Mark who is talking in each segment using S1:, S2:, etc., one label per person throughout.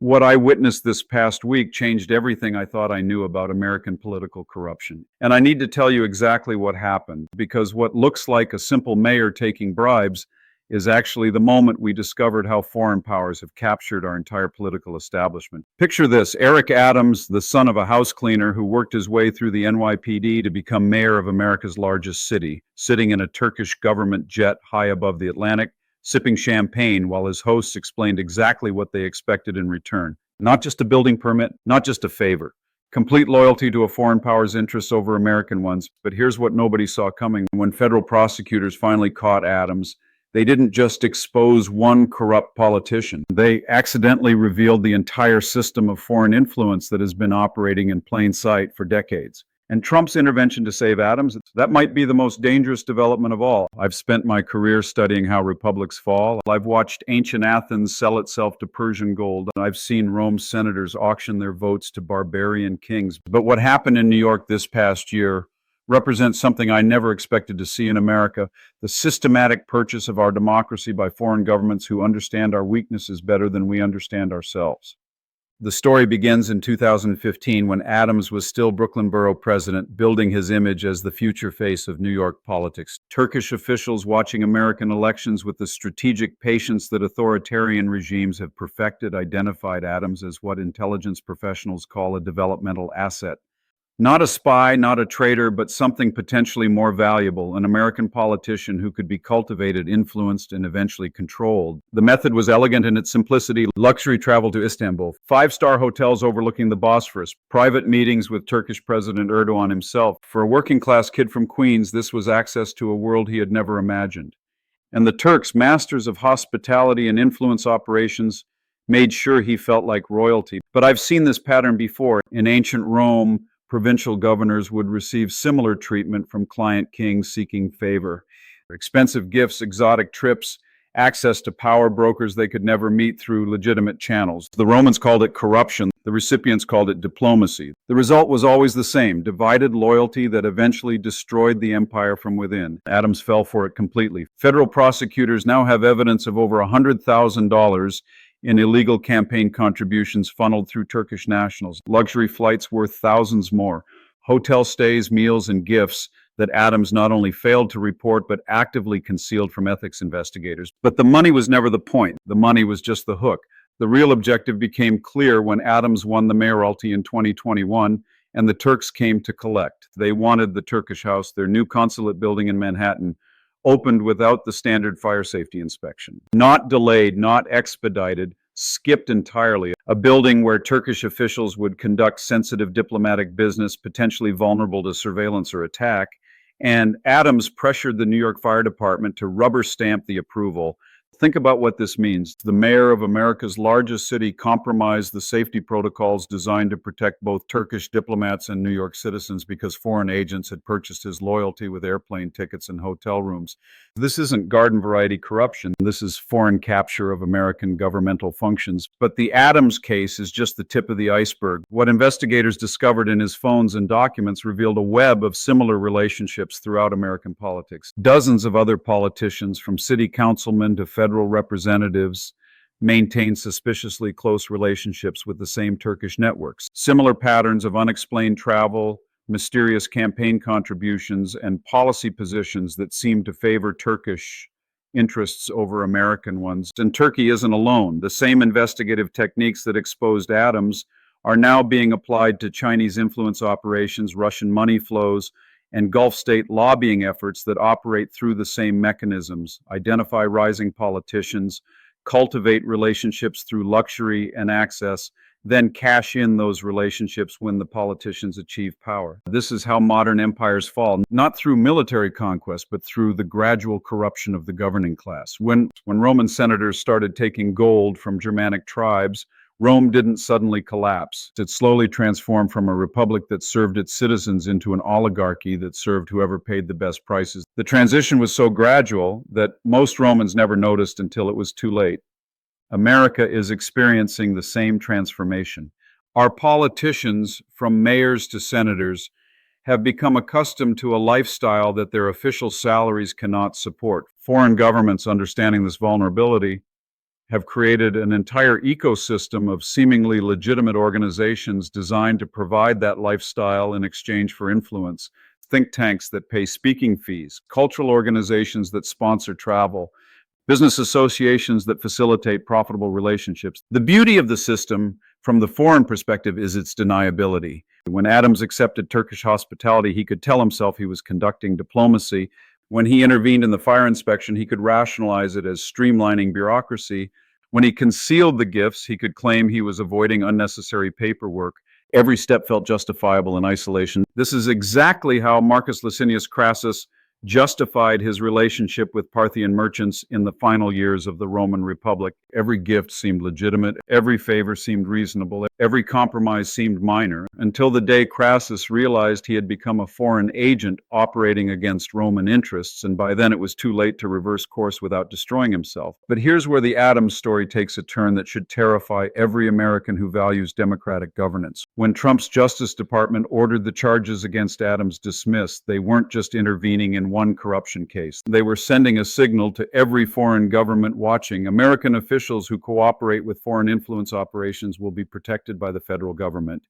S1: What I witnessed this past week changed everything I thought I knew about American political corruption. And I need to tell you exactly what happened, because what looks like a simple mayor taking bribes is actually the moment we discovered how foreign powers have captured our entire political establishment. Picture this: Eric Adams, the son of a house cleaner who worked his way through the NYPD to become mayor of America's largest city, sitting in a Turkish government jet high above the Atlantic, sipping champagne while his hosts explained exactly what they expected in return. Not just a building permit, not just a favor. Complete loyalty to a foreign power's interests over American ones. But here's what nobody saw coming. When federal prosecutors finally caught Adams, they didn't just expose one corrupt politician. They accidentally revealed the entire system of foreign influence that has been operating in plain sight for decades. And Trump's intervention to save Adams, that might be the most dangerous development of all. I've spent my career studying how republics fall. I've watched ancient Athens sell itself to Persian gold. I've seen Rome's senators auction their votes to barbarian kings. But what happened in New York this past year represents something I never expected to see in America: the systematic purchase of our democracy by foreign governments who understand our weaknesses better than we understand ourselves. The story begins in 2015 when Adams was still Brooklyn Borough president, building his image as the future face of New York politics. Turkish officials watching American elections with the strategic patience that authoritarian regimes have perfected identified Adams as what intelligence professionals call a developmental asset. Not a spy, not a traitor, but something potentially more valuable: an American politician who could be cultivated, influenced, and eventually controlled. The method was elegant in its simplicity: luxury travel to Istanbul, five-star hotels overlooking the Bosphorus, private meetings with Turkish President Erdogan himself. For a working-class kid from Queens, this was access to a world he had never imagined. And the Turks, masters of hospitality and influence operations, made sure he felt like royalty. But I've seen this pattern before. In ancient Rome, provincial governors would receive similar treatment from client kings seeking favor. Expensive gifts, exotic trips, access to power brokers they could never meet through legitimate channels. The Romans called it corruption. The recipients called it diplomacy. The result was always the same: divided loyalty that eventually destroyed the empire from within. Adams fell for it completely. Federal prosecutors now have evidence of over $100,000 in illegal campaign contributions funneled through Turkish nationals, luxury flights worth thousands more, hotel stays, meals, and gifts that Adams not only failed to report but actively concealed from ethics investigators. But the money was never the point. The money was just the hook. The real objective became clear when Adams won the mayoralty in 2021 and the Turks came to collect. They wanted the Turkish House, their new consulate building in Manhattan, opened without the standard fire safety inspection. Not delayed, not expedited, skipped entirely. A building where Turkish officials would conduct sensitive diplomatic business, potentially vulnerable to surveillance or attack. And Adams pressured the New York Fire Department to rubber stamp the approval. Think about what this means. The mayor of America's largest city compromised the safety protocols designed to protect both Turkish diplomats and New York citizens because foreign agents had purchased his loyalty with airplane tickets and hotel rooms. This isn't garden variety corruption. This is foreign capture of American governmental functions. But the Adams case is just the tip of the iceberg. What investigators discovered in his phones and documents revealed a web of similar relationships throughout American politics. Dozens of other politicians, from city councilmen to federal representatives, maintain suspiciously close relationships with the same Turkish networks. Similar patterns of unexplained travel, mysterious campaign contributions, and policy positions that seem to favor Turkish interests over American ones. And Turkey isn't alone. The same investigative techniques that exposed Adams are now being applied to Chinese influence operations, Russian money flows, and Gulf state lobbying efforts that operate through the same mechanisms: identify rising politicians, cultivate relationships through luxury and access, then cash in those relationships when the politicians achieve power. This is how modern empires fall, not through military conquest, but through the gradual corruption of the governing class. When Roman senators started taking gold from Germanic tribes, Rome didn't suddenly collapse. It slowly transformed from a republic that served its citizens into an oligarchy that served whoever paid the best prices. The transition was so gradual that most Romans never noticed until it was too late. America is experiencing the same transformation. Our politicians, from mayors to senators, have become accustomed to a lifestyle that their official salaries cannot support. Foreign governments, understanding this vulnerability, have created an entire ecosystem of seemingly legitimate organizations designed to provide that lifestyle in exchange for influence. Think tanks that pay speaking fees, cultural organizations that sponsor travel, business associations that facilitate profitable relationships. The beauty of the system from the foreign perspective is its deniability. When Adams accepted Turkish hospitality, he could tell himself he was conducting diplomacy. When he intervened in the fire inspection, he could rationalize it as streamlining bureaucracy. When he concealed the gifts, he could claim he was avoiding unnecessary paperwork. Every step felt justifiable in isolation. This is exactly how Marcus Licinius Crassus justified his relationship with Parthian merchants in the final years of the Roman Republic. Every gift seemed legitimate, every favor seemed reasonable, every compromise seemed minor, until the day Crassus realized he had become a foreign agent operating against Roman interests, and by then it was too late to reverse course without destroying himself. But here's where the Adams story takes a turn that should terrify every American who values democratic governance. When Trump's Justice Department ordered the charges against Adams dismissed, they weren't just intervening in one corruption case. They were sending a signal to every foreign government watching. American officials who cooperate with foreign influence operations will be protected by the federal government.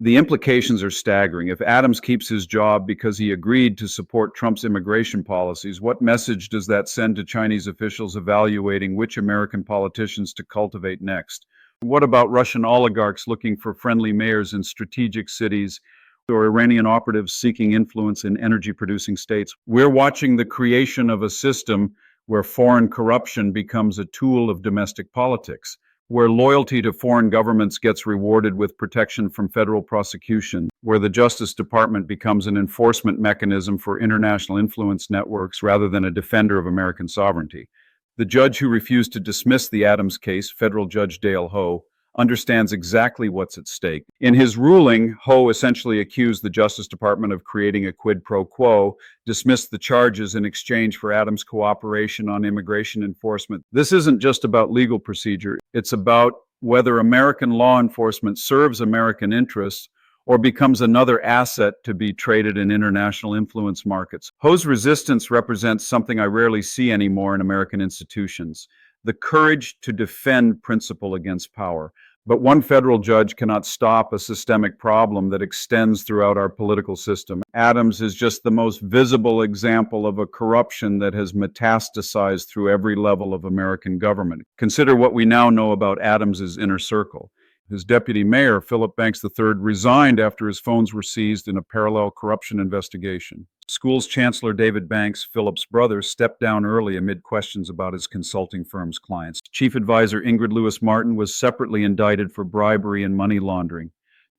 S1: The implications are staggering. If Adams keeps his job because he agreed to support Trump's immigration policies, what message does that send to Chinese officials evaluating which American politicians to cultivate next? What about Russian oligarchs looking for friendly mayors in strategic cities, or Iranian operatives seeking influence in energy-producing states? We're watching the creation of a system where foreign corruption becomes a tool of domestic politics, where loyalty to foreign governments gets rewarded with protection from federal prosecution, where the Justice Department becomes an enforcement mechanism for international influence networks rather than a defender of American sovereignty. The judge who refused to dismiss the Adams case, Federal Judge Dale Ho, understands exactly what's at stake. In his ruling, Ho essentially accused the Justice Department of creating a quid pro quo, dismissed the charges in exchange for Adams' cooperation on immigration enforcement. This isn't just about legal procedure, it's about whether American law enforcement serves American interests or becomes another asset to be traded in international influence markets. Ho's resistance represents something I rarely see anymore in American institutions: the courage to defend principle against power. But one federal judge cannot stop a systemic problem that extends throughout our political system. Adams is just the most visible example of a corruption that has metastasized through every level of American government. Consider what we now know about Adams's inner circle. His deputy mayor, Philip Banks III, resigned after his phones were seized in a parallel corruption investigation. School's Chancellor David Banks, Philip's brother, stepped down early amid questions about his consulting firm's clients. Chief advisor Ingrid Lewis Martin was separately indicted for bribery and money laundering.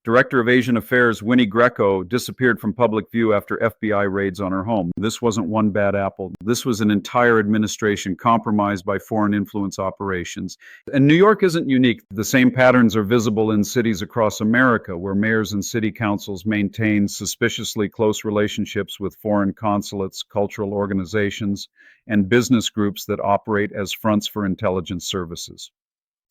S1: Director of Asian Affairs Winnie Greco disappeared from public view after FBI raids on her home. This wasn't one bad apple. This was an entire administration compromised by foreign influence operations. And New York isn't unique. The same patterns are visible in cities across America, where mayors and city councils maintain suspiciously close relationships with foreign consulates, cultural organizations, and business groups that operate as fronts for intelligence services.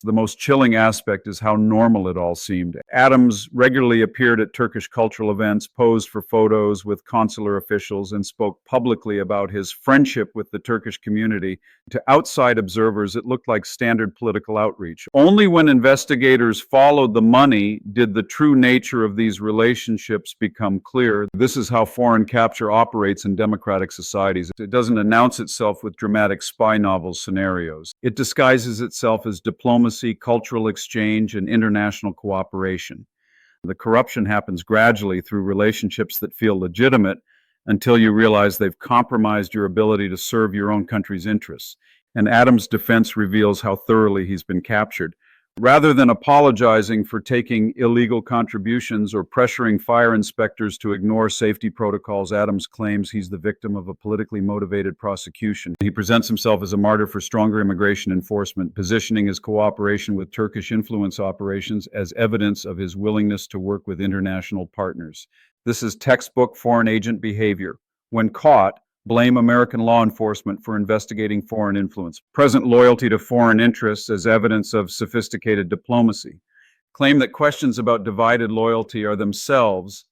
S1: The most chilling aspect is how normal it all seemed. Adams regularly appeared at Turkish cultural events, posed for photos with consular officials, and spoke publicly about his friendship with the Turkish community. To outside observers, it looked like standard political outreach. Only when investigators followed the money did the true nature of these relationships become clear. This is how foreign capture operates in democratic societies. It doesn't announce itself with dramatic spy novel scenarios. It disguises itself as diplomacy, cultural exchange, and international cooperation. The corruption happens gradually through relationships that feel legitimate until you realize they've compromised your ability to serve your own country's interests. And Adams' defense reveals how thoroughly he's been captured. Rather than apologizing for taking illegal contributions or pressuring fire inspectors to ignore safety protocols, Adams claims he's the victim of a politically motivated prosecution. He presents himself as a martyr for stronger immigration enforcement, positioning his cooperation with Turkish influence operations as evidence of his willingness to work with international partners. This is textbook foreign agent behavior. When caught, blame American law enforcement for investigating foreign influence. Present loyalty to foreign interests as evidence of sophisticated diplomacy. Claim that questions about divided loyalty are themselves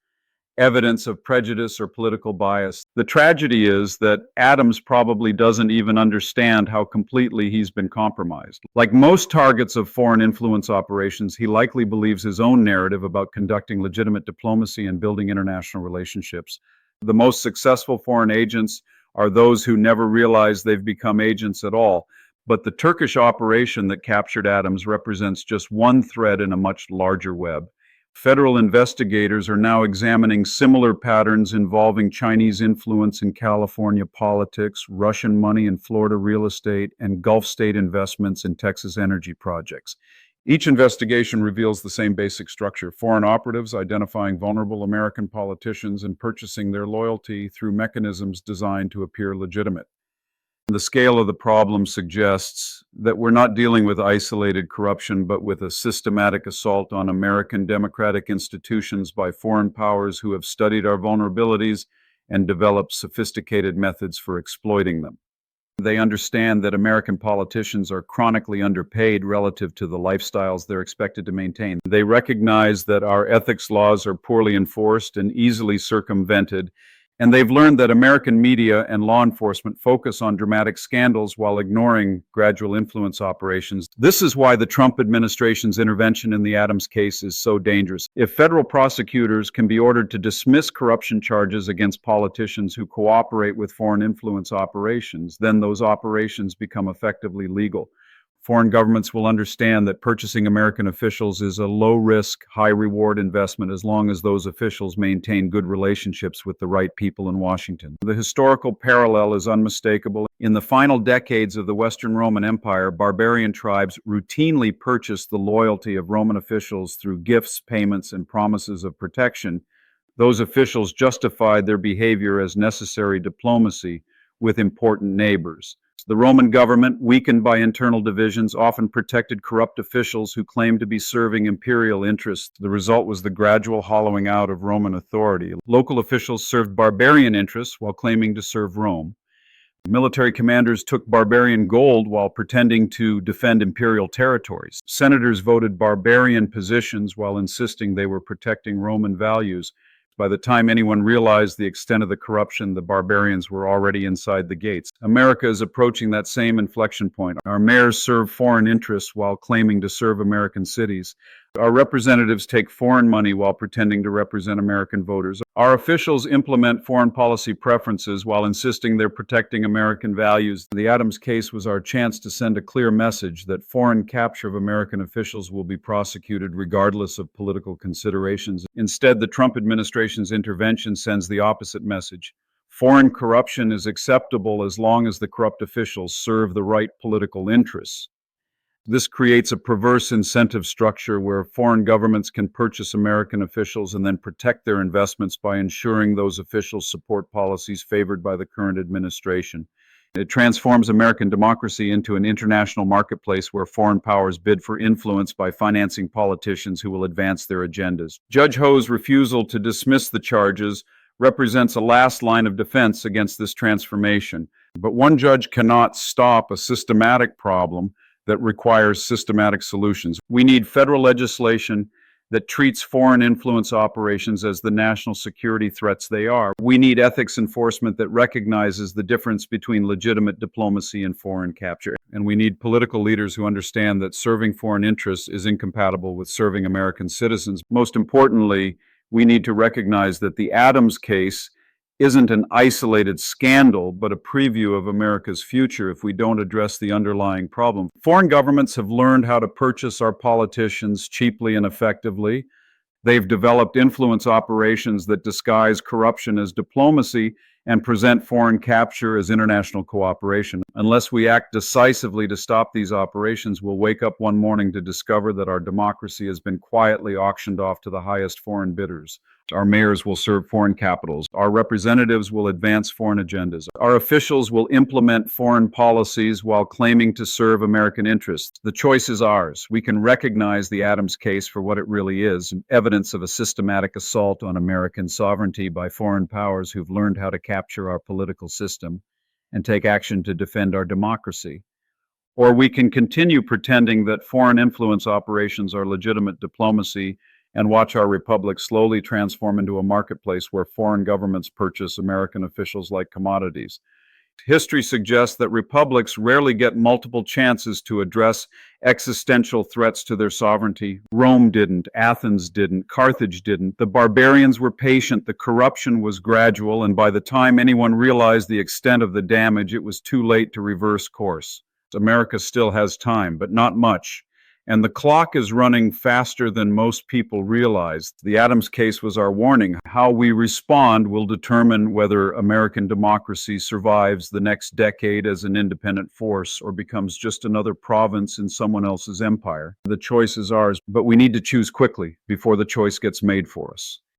S1: evidence of prejudice or political bias. The tragedy is that Adams probably doesn't even understand how completely he's been compromised. Like most targets of foreign influence operations, he likely believes his own narrative about conducting legitimate diplomacy and building international relationships. The most successful foreign agents are those who never realize they've become agents at all. But the Turkish operation that captured Adams represents just one thread in a much larger web. Federal investigators are now examining similar patterns involving Chinese influence in California politics, Russian money in Florida real estate, and Gulf state investments in Texas energy projects. Each investigation reveals the same basic structure: foreign operatives identifying vulnerable American politicians and purchasing their loyalty through mechanisms designed to appear legitimate. The scale of the problem suggests that we're not dealing with isolated corruption, but with a systematic assault on American democratic institutions by foreign powers who have studied our vulnerabilities and developed sophisticated methods for exploiting them. They understand that American politicians are chronically underpaid relative to the lifestyles they're expected to maintain. They recognize that our ethics laws are poorly enforced and easily circumvented, and they've learned that American media and law enforcement focus on dramatic scandals while ignoring gradual influence operations. This is why the Trump administration's intervention in the Adams case is so dangerous. If federal prosecutors can be ordered to dismiss corruption charges against politicians who cooperate with foreign influence operations, then those operations become effectively legal. Foreign governments will understand that purchasing American officials is a low-risk, high-reward investment as long as those officials maintain good relationships with the right people in Washington. The historical parallel is unmistakable. In the final decades of the Western Roman Empire, barbarian tribes routinely purchased the loyalty of Roman officials through gifts, payments, and promises of protection. Those officials justified their behavior as necessary diplomacy with important neighbors. The Roman government, weakened by internal divisions, often protected corrupt officials who claimed to be serving imperial interests. The result was the gradual hollowing out of Roman authority. Local officials served barbarian interests while claiming to serve Rome. Military commanders took barbarian gold while pretending to defend imperial territories. Senators voted barbarian positions while insisting they were protecting Roman values. By the time anyone realized the extent of the corruption, the barbarians were already inside the gates. America is approaching that same inflection point. Our mayors serve foreign interests while claiming to serve American cities. Our representatives take foreign money while pretending to represent American voters. Our officials implement foreign policy preferences while insisting they're protecting American values. The Adams case was our chance to send a clear message that foreign capture of American officials will be prosecuted regardless of political considerations. Instead, the Trump administration's intervention sends the opposite message. Foreign corruption is acceptable as long as the corrupt officials serve the right political interests. This creates a perverse incentive structure where foreign governments can purchase American officials and then protect their investments by ensuring those officials support policies favored by the current administration. It transforms American democracy into an international marketplace where foreign powers bid for influence by financing politicians who will advance their agendas. Judge Ho's refusal to dismiss the charges represents a last line of defense against this transformation. But one judge cannot stop a systematic problem that requires systematic solutions. We need federal legislation that treats foreign influence operations as the national security threats they are. We need ethics enforcement that recognizes the difference between legitimate diplomacy and foreign capture. And we need political leaders who understand that serving foreign interests is incompatible with serving American citizens. Most importantly, we need to recognize that the Adams case isn't an isolated scandal, but a preview of America's future if we don't address the underlying problem. Foreign governments have learned how to purchase our politicians cheaply and effectively. They've developed influence operations that disguise corruption as diplomacy and present foreign capture as international cooperation. Unless we act decisively to stop these operations, we'll wake up one morning to discover that our democracy has been quietly auctioned off to the highest foreign bidders. Our mayors will serve foreign capitals. Our representatives will advance foreign agendas. Our officials will implement foreign policies while claiming to serve American interests. The choice is ours. We can recognize the Adams case for what it really is, evidence of a systematic assault on American sovereignty by foreign powers who've learned how to capture our political system, and take action to defend our democracy. Or we can continue pretending that foreign influence operations are legitimate diplomacy and watch our republic slowly transform into a marketplace where foreign governments purchase American officials like commodities. History suggests that republics rarely get multiple chances to address existential threats to their sovereignty. Rome didn't, Athens didn't, Carthage didn't. The barbarians were patient, the corruption was gradual, and by the time anyone realized the extent of the damage, it was too late to reverse course. America still has time, but not much. And the clock is running faster than most people realize. The Adams case was our warning. How we respond will determine whether American democracy survives the next decade as an independent force or becomes just another province in someone else's empire. The choice is ours, but we need to choose quickly before the choice gets made for us.